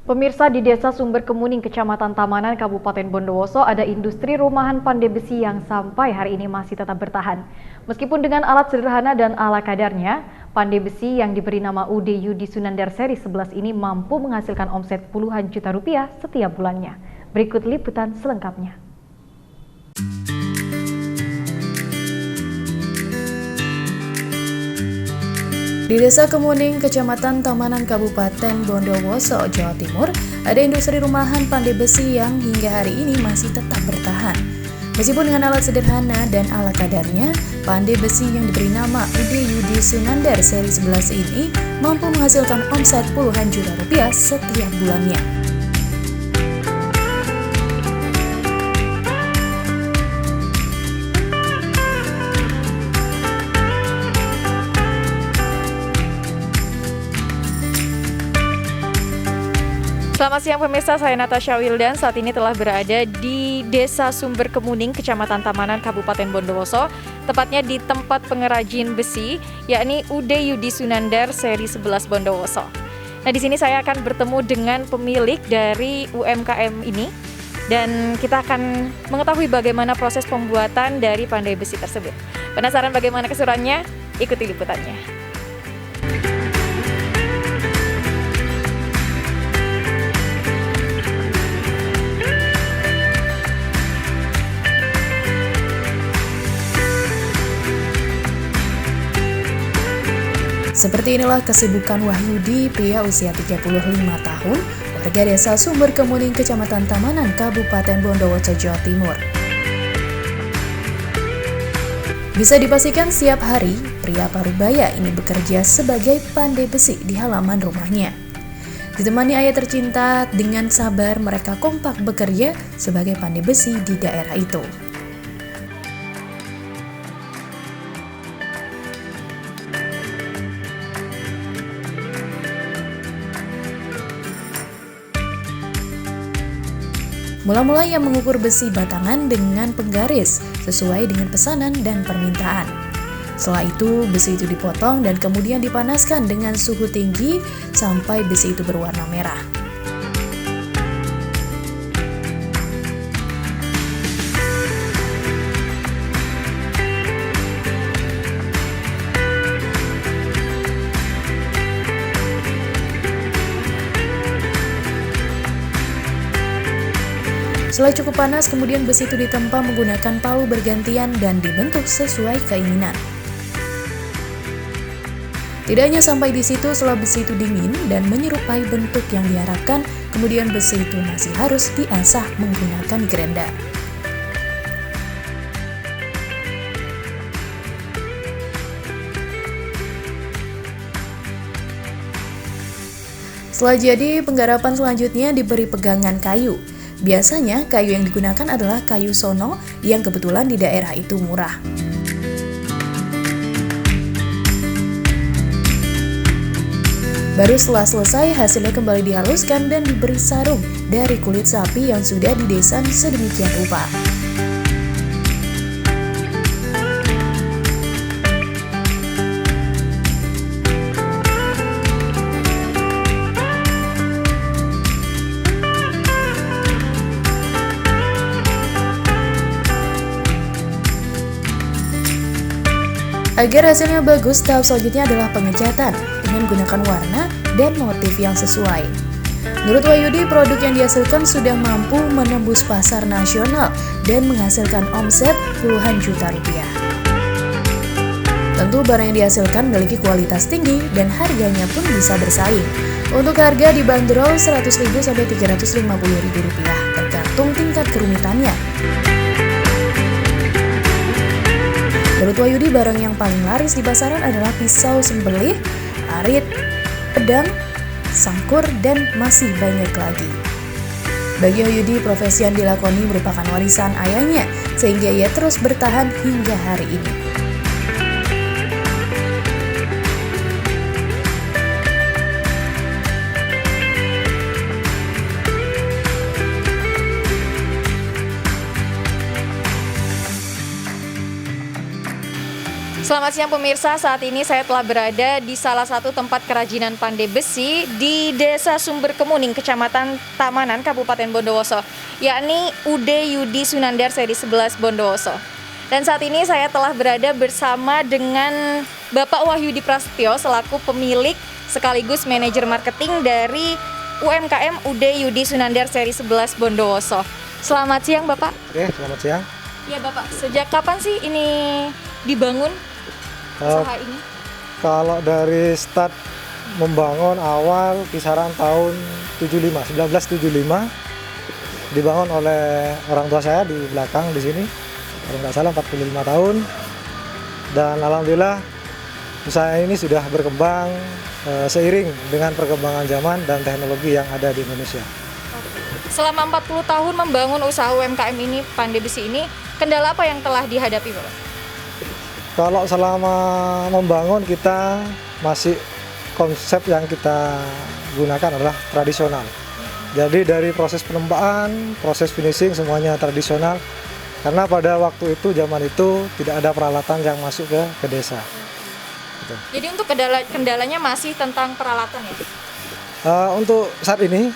Pemirsa, di Desa Sumber Kemuning, Kecamatan Tamanan, Kabupaten Bondowoso, ada industri rumahan pandai besi yang sampai hari ini masih tetap bertahan. Meskipun dengan alat sederhana dan ala kadarnya, pandai besi yang diberi nama UD Yudi Sunandar seri 11 ini mampu menghasilkan omset puluhan juta rupiah setiap bulannya. Berikut liputan selengkapnya. Di Desa Kemuning, Kecamatan Tamanan, Kabupaten Bondowoso, Jawa Timur, ada industri rumahan pandai besi yang hingga hari ini masih tetap bertahan. Meskipun dengan alat sederhana dan ala kadarnya, pandai besi yang diberi nama UD Yudi Sunandar seri 11 ini mampu menghasilkan omset puluhan juta rupiah setiap bulannya. Selamat siang pemirsa, saya Natasha Wildan. Saat ini telah berada di Desa Sumber Kemuning, Kecamatan Tamanan, Kabupaten Bondowoso, tepatnya di tempat pengrajin besi, yakni UD Yudi Sunandar seri 11 Bondowoso. Nah, di sini saya akan bertemu dengan pemilik dari UMKM ini dan kita akan mengetahui bagaimana proses pembuatan dari pandai besi tersebut. Penasaran bagaimana keseruannya? Ikuti liputannya. Seperti inilah kesibukan Wahyudi, pria usia 35 tahun, warga Desa Sumber Kemuning, Kecamatan Tamanan, Kabupaten Bondowoso, Jawa Timur. Bisa dipastikan setiap hari, pria Parubaya ini bekerja sebagai pandai besi di halaman rumahnya. Ditemani ayah tercinta, dengan sabar mereka kompak bekerja sebagai pandai besi di daerah itu. Mula-mula ia mengukur besi batangan dengan penggaris sesuai dengan pesanan dan permintaan. Setelah itu, besi itu dipotong dan kemudian dipanaskan dengan suhu tinggi sampai besi itu berwarna merah. Setelah cukup panas, kemudian besi itu ditempa menggunakan palu bergantian dan dibentuk sesuai keinginan. Tidak hanya sampai di situ, setelah besi itu dingin dan menyerupai bentuk yang diharapkan, kemudian besi itu masih harus diasah menggunakan gerenda. Setelah jadi, penggarapan selanjutnya diberi pegangan kayu. Biasanya kayu yang digunakan adalah kayu sono yang kebetulan di daerah itu murah. Baru setelah selesai, hasilnya kembali dihaluskan dan diberi sarung dari kulit sapi yang sudah didesain sedemikian rupa. Agar hasilnya bagus, tahap selanjutnya adalah pengecatan dengan menggunakan warna dan motif yang sesuai. Menurut Wahyudi, produk yang dihasilkan sudah mampu menembus pasar nasional dan menghasilkan omset puluhan juta rupiah. Tentu barang yang dihasilkan memiliki kualitas tinggi dan harganya pun bisa bersaing. Untuk harga dibanderol Rp100.000 sampai Rp350.000, tergantung tingkat kerumitannya. Menurut Wahyudi, barang yang paling laris di pasaran adalah pisau sembelih, arit, pedang, sangkur, dan masih banyak lagi. Bagi Wahyudi, profesi yang dilakoni merupakan warisan ayahnya, sehingga ia terus bertahan hingga hari ini. Selamat siang pemirsa, saat ini saya telah berada di salah satu tempat kerajinan pandai besi di Desa Sumber Kemuning, Kecamatan Tamanan, Kabupaten Bondowoso, yakni UD Yudi Sunandar seri 11 Bondowoso. Dan saat ini saya telah berada bersama dengan Bapak Wahyudi Prasetyo selaku pemilik sekaligus manajer marketing dari UMKM UD Yudi Sunandar seri 11 Bondowoso. Selamat siang Bapak. Oke, selamat siang. Ya Bapak, sejak kapan sih ini dibangun? Usaha ini? Kalau dari start membangun awal kisaran tahun 1975 dibangun oleh orang tua saya di belakang di sini, kalau nggak salah 45 tahun, dan alhamdulillah usaha ini sudah berkembang seiring dengan perkembangan zaman dan teknologi yang ada di Indonesia. Selama 40 tahun membangun usaha UMKM ini, pandai besi ini, kendala apa yang telah dihadapi Bapak? Kalau selama membangun kita masih konsep yang kita gunakan adalah tradisional. Jadi dari proses penempaan, proses finishing semuanya tradisional. Karena pada waktu itu, zaman itu tidak ada peralatan yang masuk ke desa. Gitu. Jadi untuk kendalanya masih tentang peralatan ya? Untuk saat ini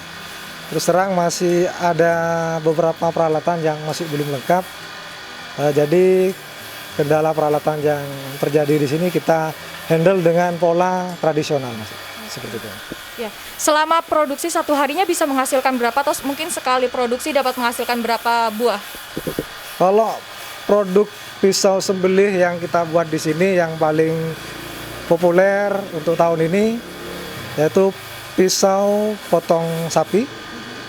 terus terang masih ada beberapa peralatan yang masih belum lengkap. Jadi kendala peralatan yang terjadi di sini kita handle dengan pola tradisional, Mas. Seperti itu. Ya. Selama produksi satu harinya bisa menghasilkan berapa, atau mungkin sekali produksi dapat menghasilkan berapa buah? Kalau produk pisau sembelih yang kita buat di sini yang paling populer untuk tahun ini yaitu pisau potong sapi,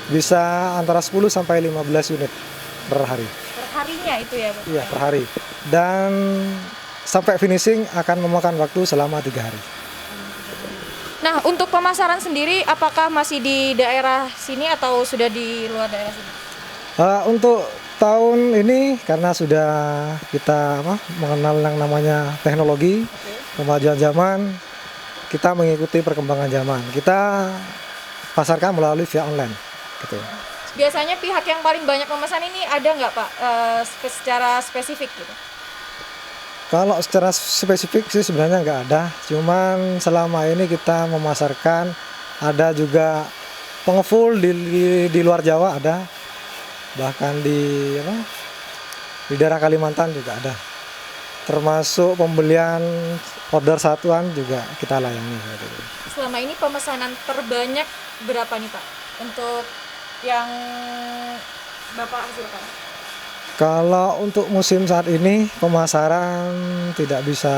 bisa antara 10 sampai 15 unit per hari. Per harinya itu ya Bapak? Iya, per hari. Dan sampai finishing akan memakan waktu selama 3 hari. Nah, untuk pemasaran sendiri apakah masih di daerah sini atau sudah di luar daerah sini? Untuk tahun ini karena sudah kita mengenal yang namanya teknologi, kemajuan zaman, kita mengikuti perkembangan zaman. Kita pasarkan melalui via online. Gitu. Biasanya pihak yang paling banyak memesan ini ada nggak Pak secara spesifik gitu? Kalau secara spesifik sih sebenarnya nggak ada, cuman selama ini kita memasarkan, ada juga pengepul di luar Jawa ada, bahkan di daerah Kalimantan juga ada, termasuk pembelian order satuan juga kita layani. Selama ini pemesanan terbanyak berapa nih Pak untuk yang Bapak hasilkan? Kalau untuk musim saat ini pemasaran tidak bisa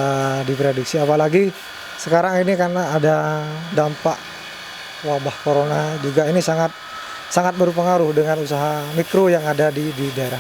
diprediksi, apalagi sekarang ini karena ada dampak wabah corona juga, ini sangat berpengaruh dengan usaha mikro yang ada di daerah.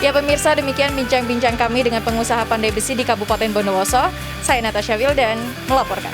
Ya pemirsa, demikian bincang-bincang kami dengan pengusaha pandai besi di Kabupaten Bondowoso. Saya Natasha Wildan melaporkan.